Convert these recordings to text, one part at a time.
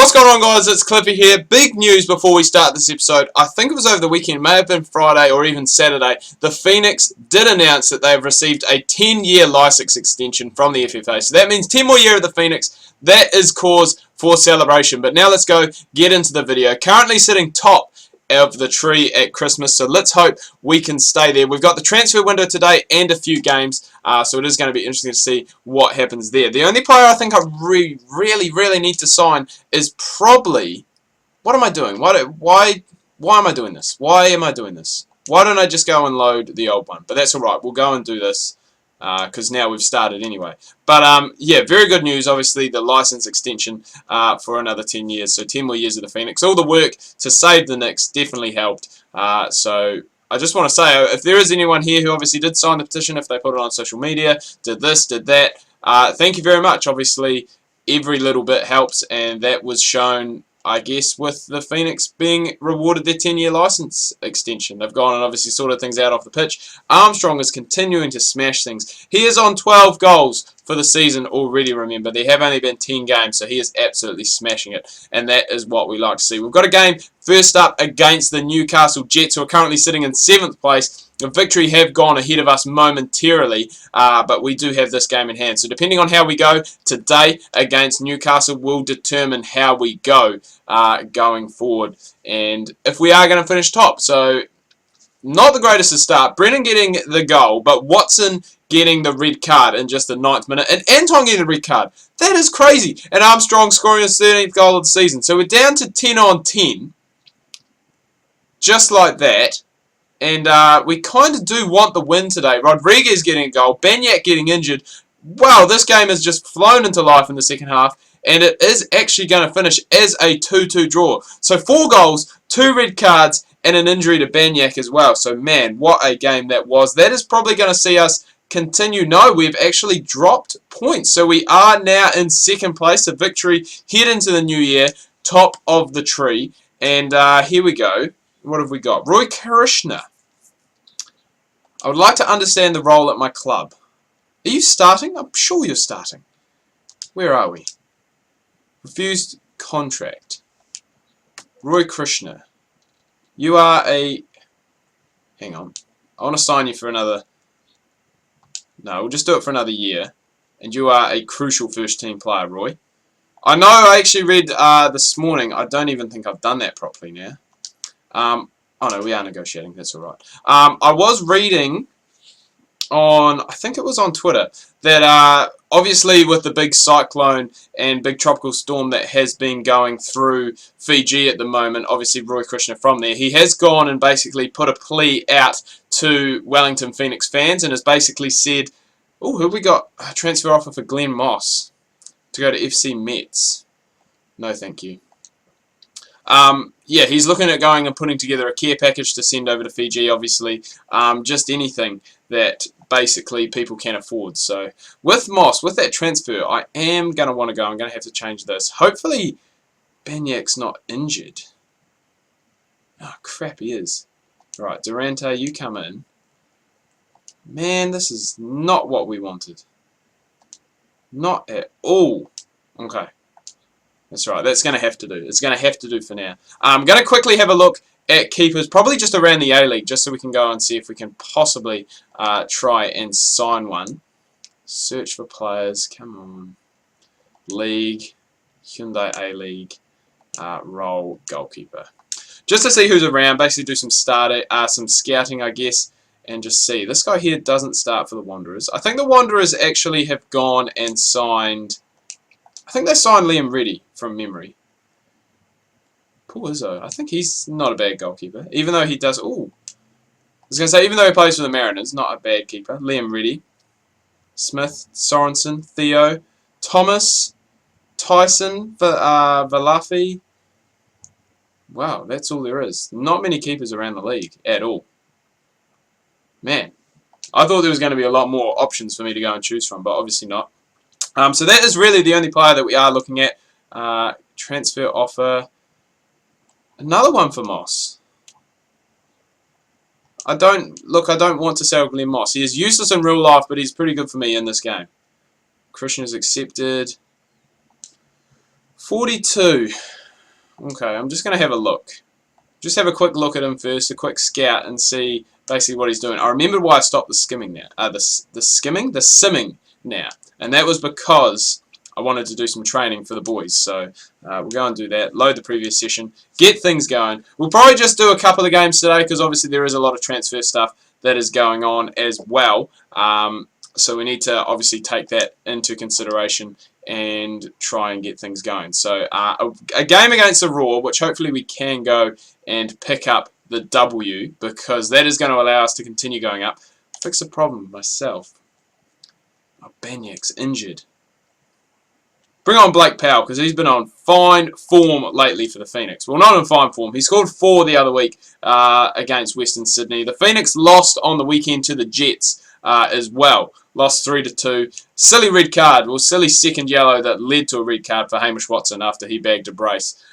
What's going on, guys? It's Cliffy here. Big news before we start this episode. I think it was over the weekend, may have been Friday or even Saturday. The Phoenix did announce that they've received a 10-year license extension from the FFA. So that means 10 more years of the Phoenix. That is cause for celebration. But now let's go get into the video. Currently sitting top of the tree at Christmas, so let's hope we can stay there. We've got the transfer window today and a few games, so it is going to be interesting to see what happens there. The only player I think I really need to sign is probably... What am I doing? Why am I doing this? Why am I doing this? Why don't I just go and load the old one? But that's alright, we'll go and do this, because now we've started anyway. But yeah, very good news. Obviously the license extension for another 10 years, so 10 more years of the Phoenix. All the work to save the Knicks definitely helped. So I just want to say, if there is anyone here who obviously did sign the petition, if they put it on social media, did this, did that, thank you very much. Obviously every little bit helps, and that was shown, I guess, with the Phoenix being rewarded their 10-year license extension. They've gone and obviously sorted things out off the pitch. Armstrong is continuing to smash things. He is on 12 goals for the season already, remember. There have only been 10 games, so he is absolutely smashing it. And that is what we like to see. We've got a game first up against the Newcastle Jets, who are currently sitting in 7th place. The victory have gone ahead of us momentarily, but we do have this game in hand. So depending on how we go today against Newcastle will determine how we go going forward. And if we are going to finish top. So not the greatest of start. Brennan getting the goal, but Watson getting the red card in just the 9th minute. And Anton getting the red card. That is crazy. And Armstrong scoring his 13th goal of the season. So we're down to 10 on 10. Just like that. And we kind of do want the win today. Rodriguez getting a goal. Banyak getting injured. Wow, this game has just flown into life in the second half. And it is actually going to finish as a 2-2 draw. So 4 goals, 2 red cards, and an injury to Banyak as well. So man, what a game that was. That is probably going to see us continue. No, we've actually dropped points. So we are now in 2nd place. A victory head into the new year. Top of the tree. And here we go. What have we got? Roy Krishna. I would like to understand the role at my club. Are you starting? I'm sure you're starting. Where are we? Refused contract. Roy Krishna. You are a... Hang on. I want to sign you for another... No, we'll just do it for another year. And you are a crucial first team player, Roy. I know I actually read this morning. I don't even think I've done that properly now. Oh no, we are negotiating. That's alright. I was reading on, I think it was on Twitter, that obviously with the big cyclone and big tropical storm that has been going through Fiji at the moment, obviously Roy Krishna from there, he has gone and basically put a plea out to Wellington Phoenix fans and has basically said, oh, who have we got? A transfer offer for Glenn Moss to go to FC Mets. No, thank you. Yeah, he's looking at going and putting together a care package to send over to Fiji, obviously. Just anything that basically people can afford. So, with Moss, with that transfer, I am going to want to go. I'm going to have to change this. Hopefully, Banyak's not injured. Oh, crap, he is. Right, Durante, you come in. Man, this is not what we wanted. Not at all. Okay. That's right, that's going to have to do. It's going to have to do for now. I'm going to quickly have a look at keepers, probably just around the A-League, just so we can go and see if we can possibly try and sign one. Search for players, come on. League, Hyundai A-League, role, goalkeeper. Just to see who's around, basically do some scouting, I guess, and just see. This guy here doesn't start for the Wanderers. I think the Wanderers actually have gone and signed... I think they signed Liam Reddy from memory. Poor Izzo. I think he's not a bad goalkeeper. Even though he does... Ooh. I was going to say, even though he plays for the Mariners, not a bad keeper. Liam Reddy. Smith, Sorensen, Theo, Thomas, Tyson, Valafi. Wow, that's all there is. Not many keepers around the league at all. Man. I thought there was going to be a lot more options for me to go and choose from, but obviously not. So that is really the only player that we are looking at. Transfer offer. Another one for Moss. I don't want to sell Glenn Moss. He is useless in real life, but he's pretty good for me in this game. Christian is accepted. 42. Okay, I'm just going to have a look. Just have a quick look at him first, a quick scout, and see basically what he's doing. I remember why I stopped the skimming now. The simming now. And that was because I wanted to do some training for the boys. So we'll go and do that, load the previous session, get things going. We'll probably just do a couple of games today because obviously there is a lot of transfer stuff that is going on as well. So we need to obviously take that into consideration and try and get things going. So a game against the Roar, which hopefully we can go and pick up the W, because that is going to allow us to continue going up. Fix the problem myself. Oh, Banyak's injured. Bring on Blake Powell, because he's been on fine form lately for the Phoenix. Well, not in fine form. He scored 4 the other week against Western Sydney. The Phoenix lost on the weekend to the Jets as well. Lost 3-2. Silly red card. Well, silly second yellow that led to a red card for Hamish Watson after he bagged a brace.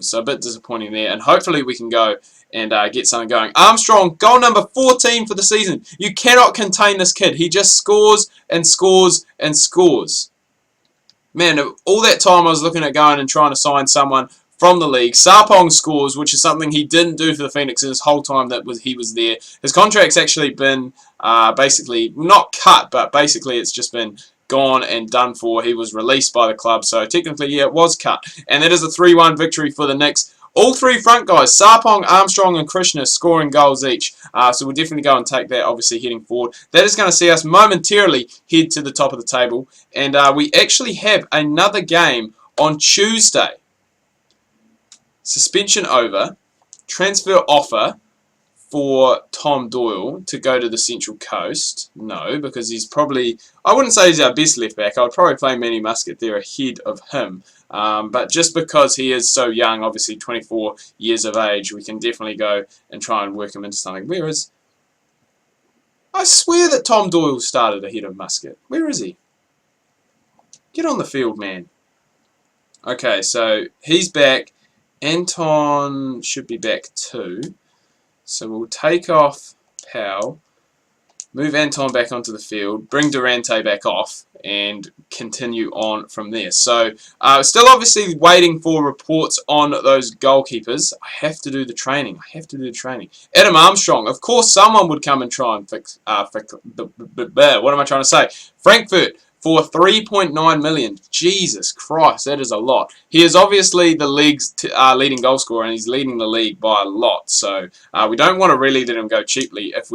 So a bit disappointing there. And hopefully we can go and get something going. Armstrong, goal number 14 for the season. You cannot contain this kid. He just scores and scores and scores. Man, all that time I was looking at going and trying to sign someone from the league. Sarpong scores, which is something he didn't do for the Phoenix his whole time that he was there. His contract's actually been basically not cut, but basically it's just been gone and done for. He was released by the club, so technically, yeah, it was cut. And that is a 3-1 victory for the Knicks. All 3 front guys, Sarpong, Armstrong and Krishna, scoring goals each. So we'll definitely go and take that, obviously, heading forward. That is going to see us momentarily head to the top of the table. And we actually have another game on Tuesday. Suspension over. Transfer offer for Tom Doyle to go to the Central Coast. No, because he's probably... I wouldn't say he's our best left back. I would probably play Manny Muscat there ahead of him. But just because he is so young, obviously 24 years of age, we can definitely go and try and work him into something. Where is... I swear that Tom Doyle started ahead of Muscat. Where is he? Get on the field, man. Okay, so he's back. Anton should be back too. So we'll take off Powell, move Anton back onto the field, bring Durante back off, and continue on from there. So still obviously waiting for reports on those goalkeepers. I have to do the training. Adam Armstrong. Of course, someone would come and try and fix what am I trying to say? Frankfurt for 3.9 million. Jesus Christ, that is a lot. He is obviously the league's leading goal scorer, and he's leading the league by a lot. So we don't want to really let him go cheaply. If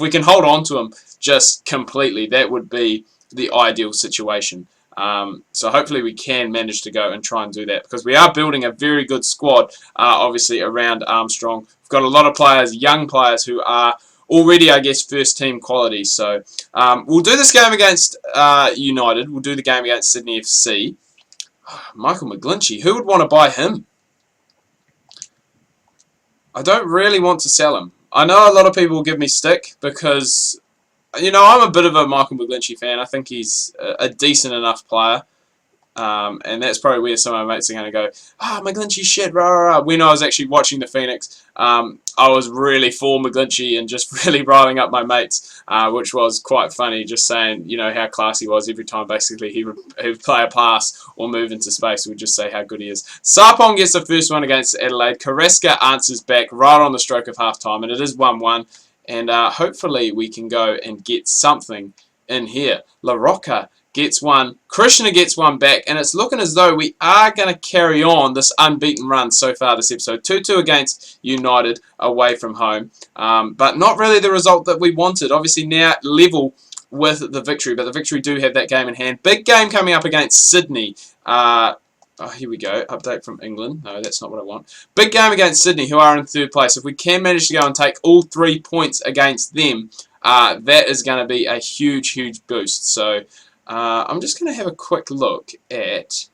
we can hold on to him just completely, that would be the ideal situation. So hopefully we can manage to go and try and do that, because we are building a very good squad, obviously, around Armstrong. We've got a lot of players, young players, who are already, I guess, first team quality. So we'll do this game against United. We'll do the game against Sydney FC. Michael McGlinchey. Who would want to buy him? I don't really want to sell him. I know a lot of people will give me stick because, you know, I'm a bit of a Michael McGlinchey fan. I think he's a decent enough player. And that's probably where some of my mates are going to go, McGlinchey shit, rah, rah, rah. When I was actually watching the Phoenix, I was really for McGlinchey and just really riling up my mates, which was quite funny, just saying, you know, how class he was every time basically he would play a pass or move into space. We'd just say how good he is. Sarpong gets the first one against Adelaide. Carrasco answers back right on the stroke of half-time, and it is 1-1. And hopefully we can go and get something in here. La Rocca gets one, Krishna gets one back, and it's looking as though we are going to carry on this unbeaten run so far this episode. 2-2 against United away from home, but not really the result that we wanted. Obviously now level with the victory, but the victory do have that game in hand. Big game coming up against Sydney. Here we go, update from England. No, that's not what I want. Big game against Sydney, who are in 3rd place. If we can manage to go and take all 3 points against them, that is going to be a huge, huge boost. So I'm just going to have a quick look at,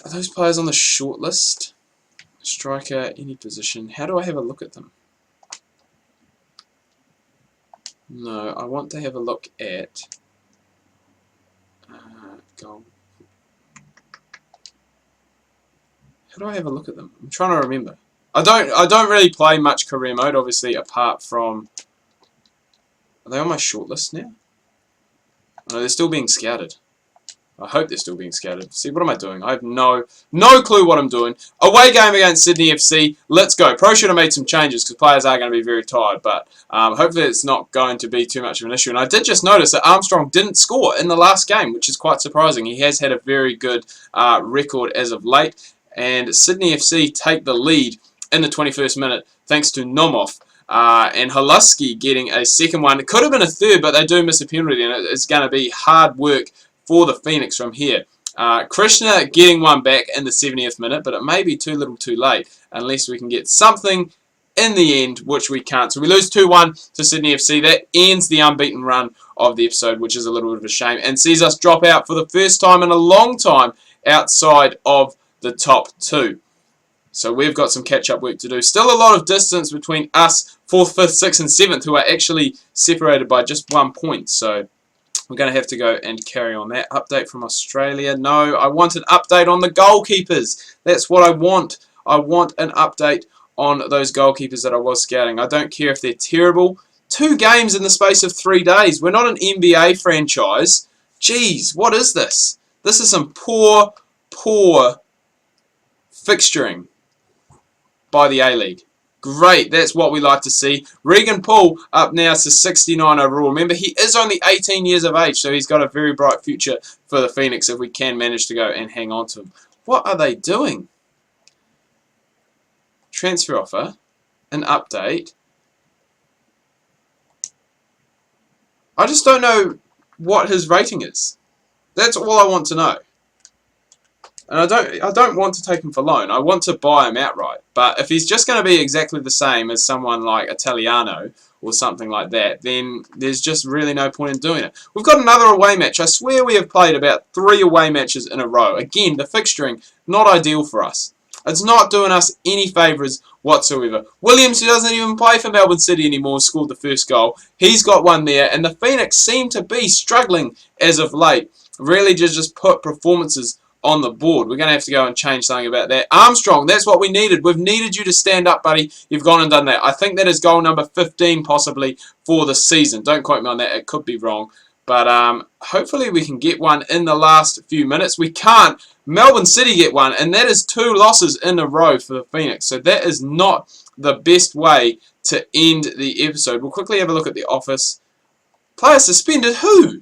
are those players on the shortlist? Striker, any position. How do I have a look at them? No, I want to have a look at goal. How do I have a look at them? I'm trying to remember. I don't really play much career mode, obviously, apart from... Are they on my shortlist now? No, they're still being scouted. I hope they're still being scattered. See, what am I doing? I have no clue what I'm doing. Away game against Sydney FC. Let's go. Pro should have made some changes because players are going to be very tired, but hopefully it's not going to be too much of an issue. And I did just notice that Armstrong didn't score in the last game, which is quite surprising. He has had a very good record as of late. And Sydney FC take the lead in the 21st minute thanks to Nomov. And Halusky getting a second one. It could have been a third, but they do miss a penalty, and it's going to be hard work for the Phoenix from here. Krishna getting one back in the 70th minute, but it may be too little too late unless we can get something in the end, which we can't. So we lose 2-1 to Sydney FC. That ends the unbeaten run of the episode, which is a little bit of a shame, and sees us drop out for the first time in a long time outside of the top two. So we've got some catch-up work to do. Still a lot of distance between us, 4th, 5th, 6th, and 7th, who are actually separated by just 1 point. So we're going to have to go and carry on that. Update from Australia. No, I want an update on the goalkeepers. That's what I want. I want an update on those goalkeepers that I was scouting. I don't care if they're terrible. 2 games in the space of 3 days. We're not an NBA franchise. Jeez, what is this? This is some poor fixturing by the A-League. Great, that's what we like to see. Regan Poole up now to 69 overall. Remember, he is only 18 years of age, so he's got a very bright future for the Phoenix if we can manage to go and hang on to him. What are they doing? Transfer offer, an update. I just don't know what his rating is. That's all I want to know. And I don't want to take him for loan. I want to buy him outright. But if he's just going to be exactly the same as someone like Italiano or something like that, then there's just really no point in doing it. We've got another away match. I swear we have played about 3 away matches in a row. Again, the fixturing, not ideal for us. It's not doing us any favours whatsoever. Williams, who doesn't even play for Melbourne City anymore, scored the first goal. He's got one there. And the Phoenix seem to be struggling as of late. Really just put performances on the board. We're going to have to go and change something about that. Armstrong, that's what we needed. We've needed you to stand up, buddy. You've gone and done that. I think that is goal number 15 possibly for the season. Don't quote me on that. It could be wrong. But hopefully we can get one in the last few minutes. We can't. Melbourne City get one, and that is 2 losses in a row for the Phoenix. So that is not the best way to end the episode. We'll quickly have a look at the office. Player suspended. Who?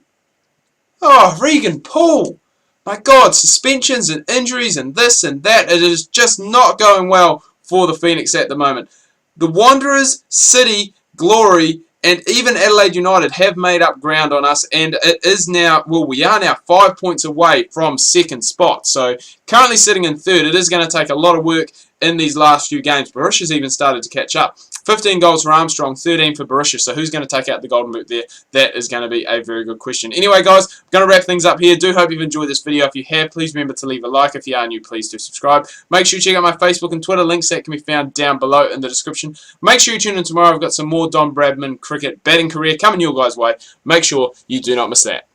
Oh, Regan Poole. My God, suspensions and injuries and this and that. It is just not going well for the Phoenix at the moment. The Wanderers, City, Glory, and even Adelaide United have made up ground on us, and it is now, well, we are now 5 points away from second spot. So currently sitting in third. It is going to take a lot of work in these last few games. Borussia even started to catch up. 15 goals for Armstrong, 13 for Borussia. So who's going to take out the golden boot there? That is going to be a very good question. Anyway, guys, I'm going to wrap things up here. Do hope you've enjoyed this video. If you have, please remember to leave a like. If you are new, please do subscribe. Make sure you check out my Facebook and Twitter. Links that can be found down below in the description. Make sure you tune in tomorrow. I've got some more Don Bradman cricket batting career coming your guys' way. Make sure you do not miss that.